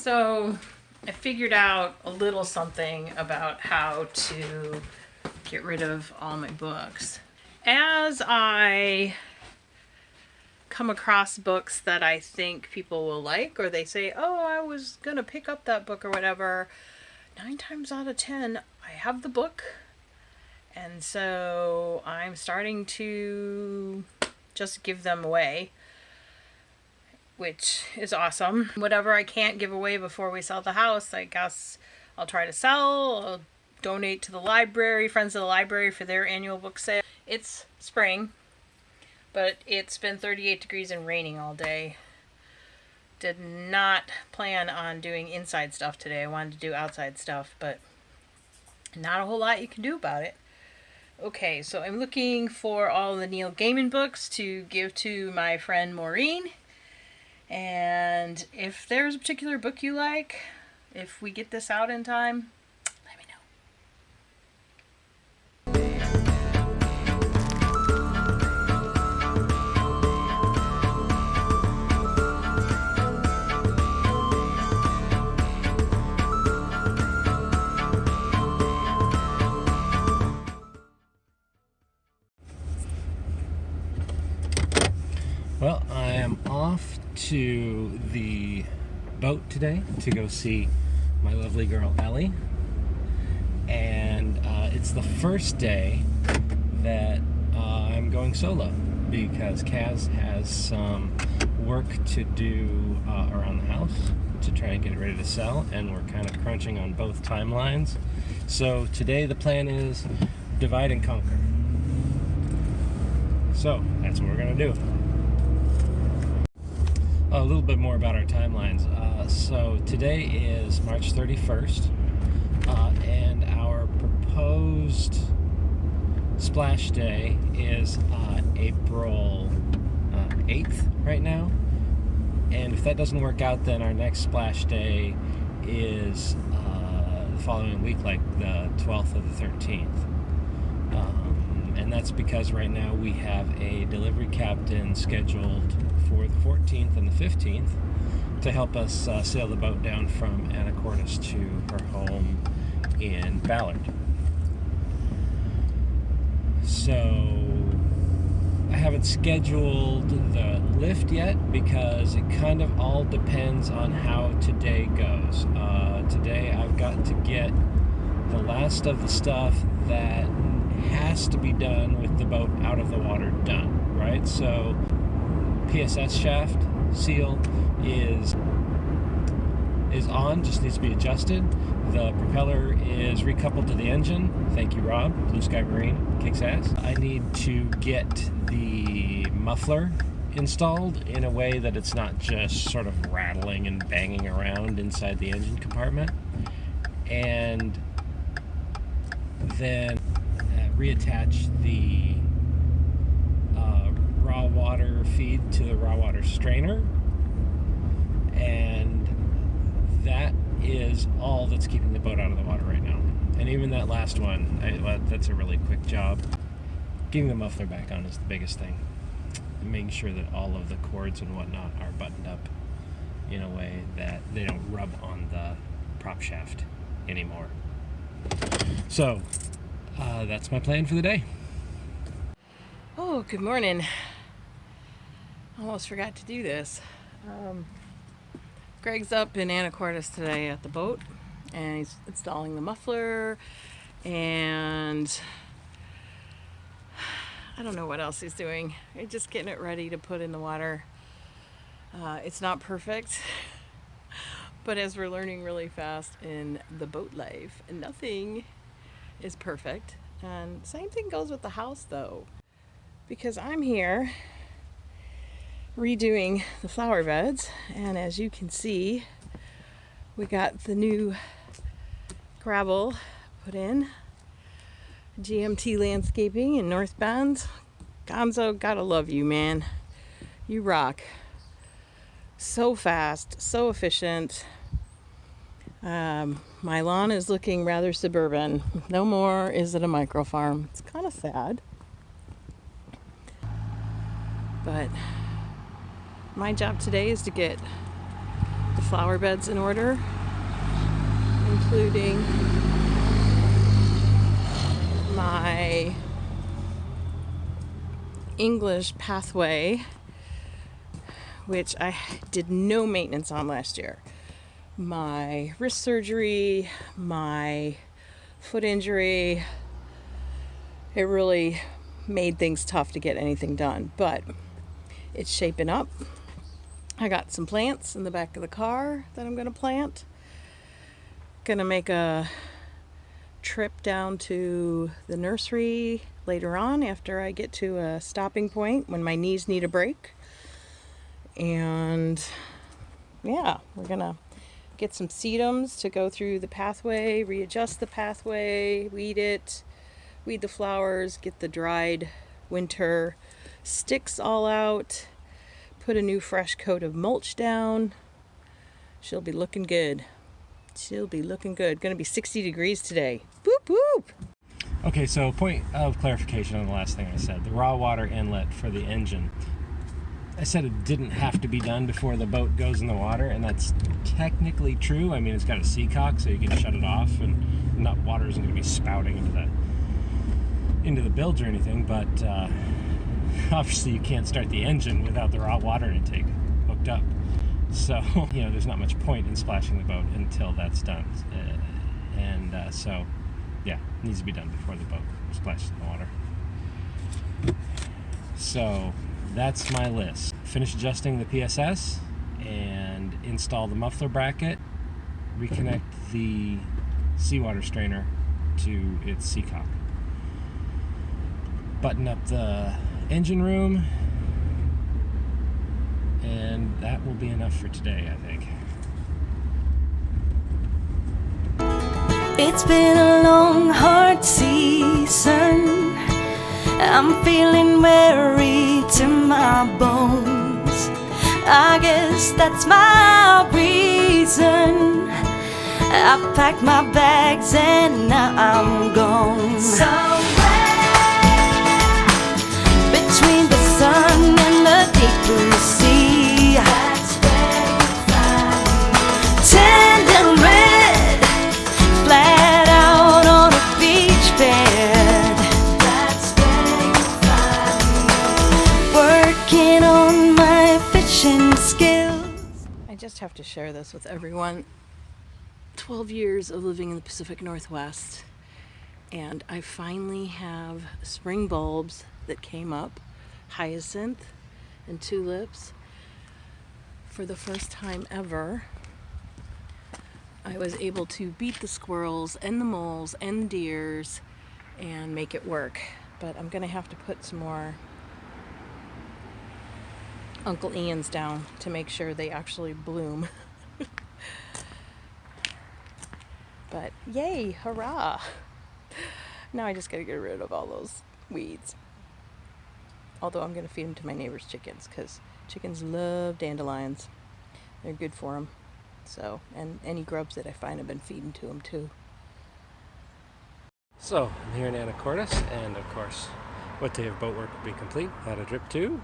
So I figured out a little something about how to get rid of all my books. As I come across books that I think people will like, or they say, oh, I was gonna pick up that book or whatever, 9 times out of 10, I have the book. And so I'm starting to just give them away, which is awesome. Whatever I can't give away before we sell the house, I guess I'll try to sell. I'll donate to the library, Friends of the Library, for their annual book sale. It's spring, but it's been 38 degrees and raining all day. Did not plan on doing inside stuff today. I wanted to do outside stuff, but not a whole lot you can do about it. Okay, so I'm looking for all the Neil Gaiman books to give to my friend Maureen. And if there's a particular book you like, if we get this out in time, let me know. Well, I am off to the boat today to go see my lovely girl Ellie, and it's the first day that I'm going solo because Casz has some work to do around the house to try and get it ready to sell, and we're kind of crunching on both timelines. So today the plan is divide and conquer. So that's what we're gonna do. A little bit more about our timelines. So today is March 31st, and our proposed splash day is April 8th right now. And if that doesn't work out, then our next splash day is the following week, like the 12th or the 13th. And that's because right now we have a delivery captain scheduled for the 14th and the 15th to help us sail the boat down from Anacortes to her home in Ballard. So I haven't scheduled the lift yet because it kind of all depends on how today goes. Today I've got to get the last of the stuff that has to be done with the boat out of the water done, right? So PSS shaft seal is on, just needs to be adjusted. The propeller is recoupled to the engine. Thank you, Rob. Blue Sky Marine kicks ass. I need to get the muffler installed in a way that it's not just sort of rattling and banging around inside the engine compartment. And then reattach the raw water feed to the raw water strainer, and that is all that's keeping the boat out of the water right now. And even that last one, that's a really quick job. Getting the muffler back on is the biggest thing, and making sure that all of the cords and whatnot are buttoned up in a way that they don't rub on the prop shaft anymore. So that's my plan for the day. Oh, good morning. Almost forgot to do this. Greg's up in Anacortes today at the boat, and he's installing the muffler, and I don't know what else he's doing. He's just getting it ready to put in the water. It's not perfect, but as we're learning really fast in the boat life, nothing is perfect. And same thing goes with the house though, because I'm here redoing the flower beds, and as you can see, we got the new gravel put in. GMT Landscaping in North Bend. Gonzo, gotta love you, man. You rock. So fast, so efficient. My lawn is looking rather suburban. No more is it a micro farm. It's kind of sad. But my job today is to get the flower beds in order, including my English pathway, which I did no maintenance on last year. My wrist surgery, my foot injury, it really made things tough to get anything done, but it's shaping up. I got some plants in the back of the car that I'm going to plant. Gonna make a trip down to the nursery later on after I get to a stopping point when my knees need a break. And yeah, we're gonna get some sedums to go through the pathway, readjust the pathway, weed the flowers, get the dried winter sticks all out, put a new fresh coat of mulch down. She'll be looking good. Gonna be 60 degrees today. Boop boop. Okay, so point of clarification on the last thing I said. The raw water inlet for the engine. I said it didn't have to be done before the boat goes in the water, and that's technically true. I mean, it's got a seacock, so you can shut it off, and water isn't going to be spouting into the bilge or anything, but obviously you can't start the engine without the raw water intake hooked up. So, there's not much point in splashing the boat until that's done. So, yeah, it needs to be done before the boat splashes in the water. So, that's my list. Finish adjusting the PSS and install the muffler bracket, reconnect the seawater strainer to its seacock. Button up the engine room, and that will be enough for today, I think. It's been a long, hard season. I'm feeling weary to my bones. I guess that's my reason. I've packed my bags and now I'm gone. Somewhere between the sun and the deep blue sea, that's where you find me. Tender red, flat out on a beach bed. That's where you find me. Working on my fishing skills. I just have to share this with everyone. 12 years of living in the Pacific Northwest, and I finally have spring bulbs that came up, hyacinth and tulips. For the first time ever, I was able to beat the squirrels and the moles and the deers and make it work. But I'm gonna have to put some more Uncle Ian's down to make sure they actually bloom. But yay, hurrah! Now I just gotta get rid of all those weeds. Although I'm gonna feed them to my neighbor's chickens, because chickens love dandelions. They're good for them. So, and any grubs that I find, I've been feeding to them too. So, I'm here in Anacortes, and of course, what day of boat work will be complete? Had a trip to.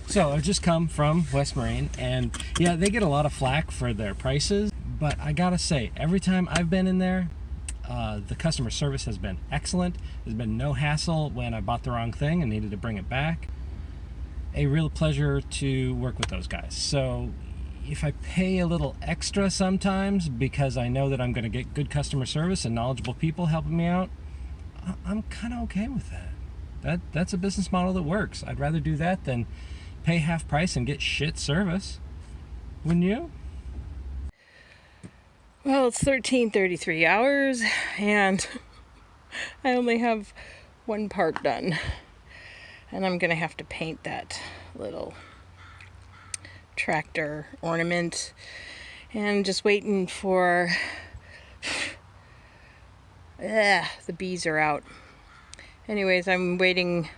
So, I've just come from West Marine, and yeah, they get a lot of flack for their prices, but I gotta say, every time I've been in there, the customer service has been excellent. There's been no hassle when I bought the wrong thing and needed to bring it back. A real pleasure to work with those guys. So if I pay a little extra sometimes because I know that I'm going to get good customer service and knowledgeable people helping me out, I'm kind of okay with that. That's a business model that works. I'd rather do that than pay half price and get shit service. Wouldn't you? Well, it's 13:33 hours, and I only have one part done. And I'm going to have to paint that little tractor ornament. And just waiting for... the bees are out. Anyways, I'm waiting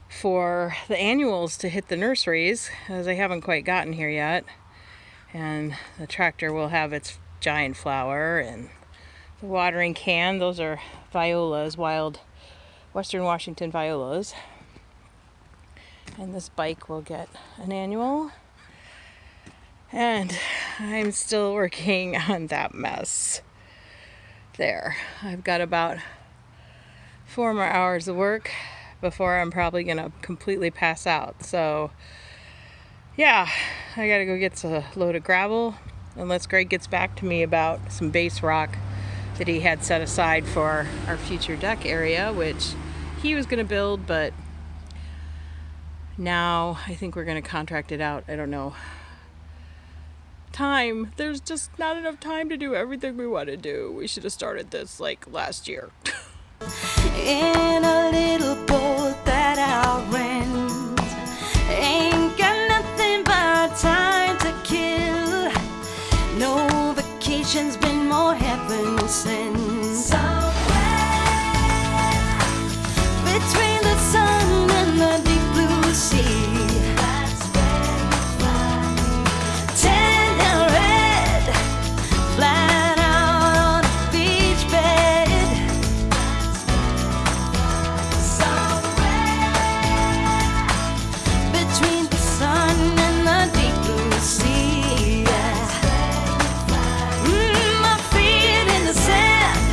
for the annuals to hit the nurseries, as they haven't quite gotten here yet. And the tractor will have its giant flower, and the watering can, those are violas, wild Western Washington violas. And this bike will get an annual. And I'm still working on that mess there. I've got about 4 more hours of work before I'm probably gonna completely pass out. So yeah, I gotta go get a load of gravel unless Greg gets back to me about some base rock that he had set aside for our future deck area, which he was gonna build, but now I think we're gonna contract it out. I don't know. Time. There's just not enough time to do everything we want to do. We should have started this like last year. In a little boat that I'll rent, ain't got nothing but time to kill. No vacation's been more heaven sent. Somewhere between the sun and the deep blue sea, that's where you find me. Tender red, flat out on a beach bed. Somewhere between the sun and the deep blue sea, my feet in the sand,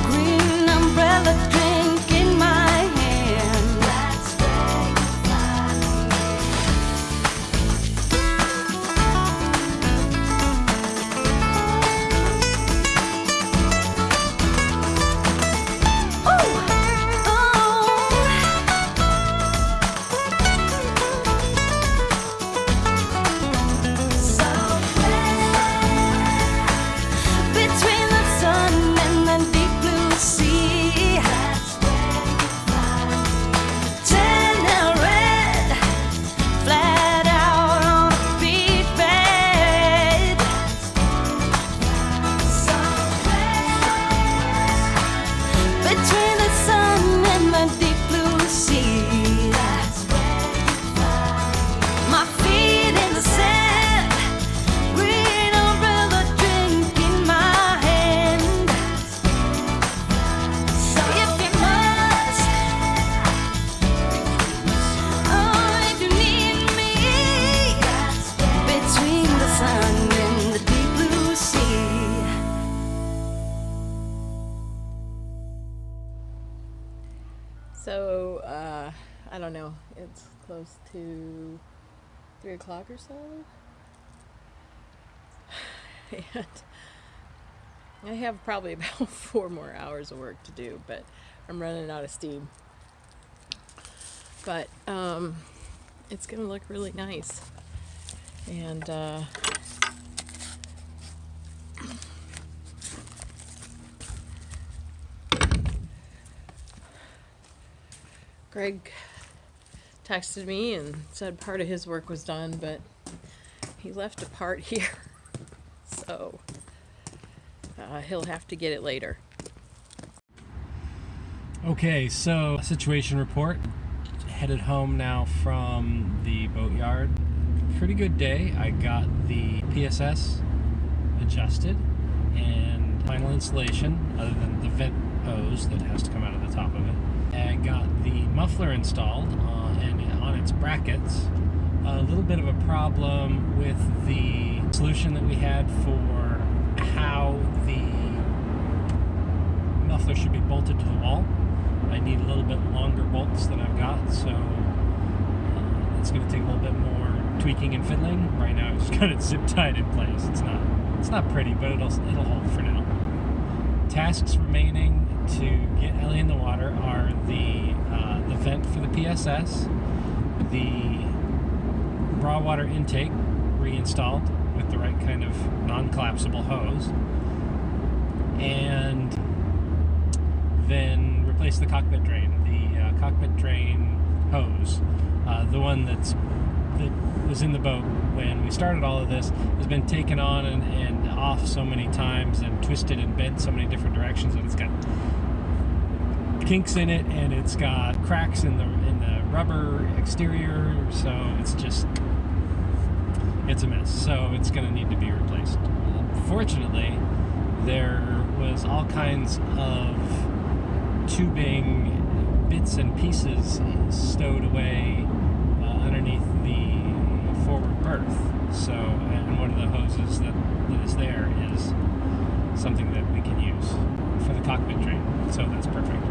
green umbrella drink in my hand. That's where you find me. Between the sun and the deep blue sea, that's where you find me. Tender red, flat out on a beach bed. Somewhere between the sun and the deep blue sea, that's where you find me. My feet in the sand, green umbrella drink in my hand. If you must, oh, if you need me, between the sun and the deep blue sea. So, I don't know. It's close to 3 o'clock or so. And I have probably about 4 more hours of work to do, but I'm running out of steam. But it's gonna look really nice. And Greg texted me and said part of his work was done, but he left a part here. So he'll have to get it later. Okay, so situation report. Headed home now from the boatyard. Pretty good day. I got the PSS adjusted and final installation, other than the vent hose that has to come out of the top of it. I got the muffler installed and on its brackets. A little bit of a problem with the solution that we had for how the muffler should be bolted to the wall. I need a little bit longer bolts than I've got, so it's going to take a little bit more tweaking and fiddling. Right now, I've just got it zip tied in place. It's not pretty, but it'll hold for now. Tasks remaining to get Ellie in the water are the vent for the PSS, the raw water intake reinstalled with the right kind of non-collapsible hose, and then replace the cockpit drain. The cockpit drain hose, the one that was in the boat when we started all of this, has been taken on and off so many times and twisted and bent so many different directions, and it's got kinks in it and it's got cracks in the rubber exterior, so it's a mess. So it's going to need to be replaced. Fortunately, there was all kinds of tubing bits and pieces stowed away underneath the forward berth. So, and one of the hoses that is there is something that we can use for the cockpit drain. So that's perfect.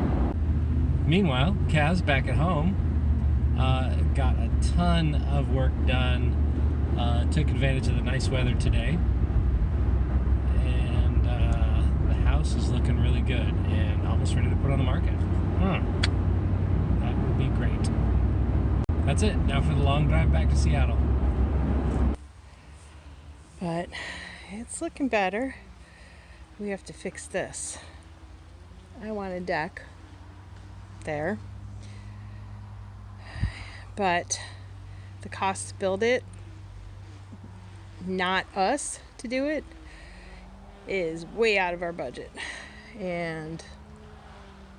Meanwhile, Kaz back at home got a ton of work done. Took advantage of the nice weather today. And the house is looking really good and almost ready to put on the market. That would be great. That's it. Now for the long drive back to Seattle. But it's looking better. We have to fix this. I want a deck there. But the cost to build it, not us to do it, is way out of our budget. And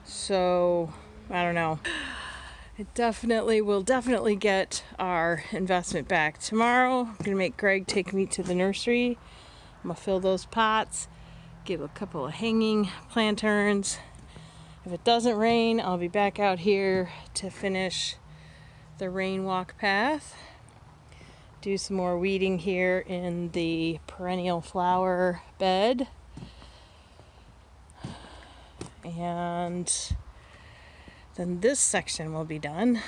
so, I don't know. We'll definitely get our investment back tomorrow. I'm gonna make Greg take me to the nursery. I'm gonna fill those pots, give a couple of hanging planterns. If it doesn't rain, I'll be back out here to finish the rain walk path. Do some more weeding here in the perennial flower bed. And then this section will be done.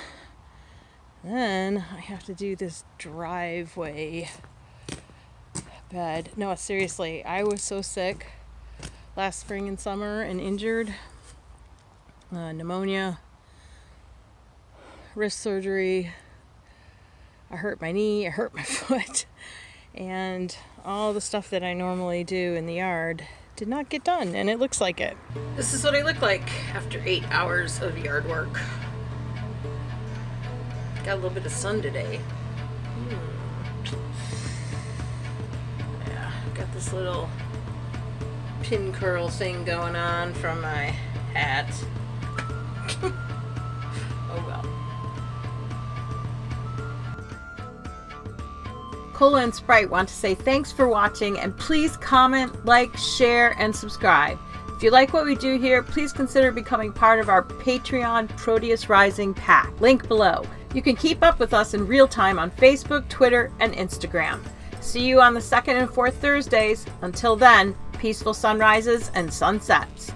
Then I have to do this driveway bed. No, seriously, I was so sick last spring and summer and injured. Pneumonia, wrist surgery, I hurt my knee, I hurt my foot, and all the stuff that I normally do in the yard did not get done, and it looks like it. This is what I look like after 8 hours of yard work. Got a little bit of sun today. Yeah, got this little pin curl thing going on from my hat. Oh well. Kola and Sprite want to say thanks for watching, and please comment, like, share, and subscribe. If you like what we do here, please consider becoming part of our Patreon Proteus Rising Pack. Link below. You can keep up with us in real time on Facebook, Twitter, and Instagram. See you on the 2nd and 4th Thursdays. Until then, peaceful sunrises and sunsets.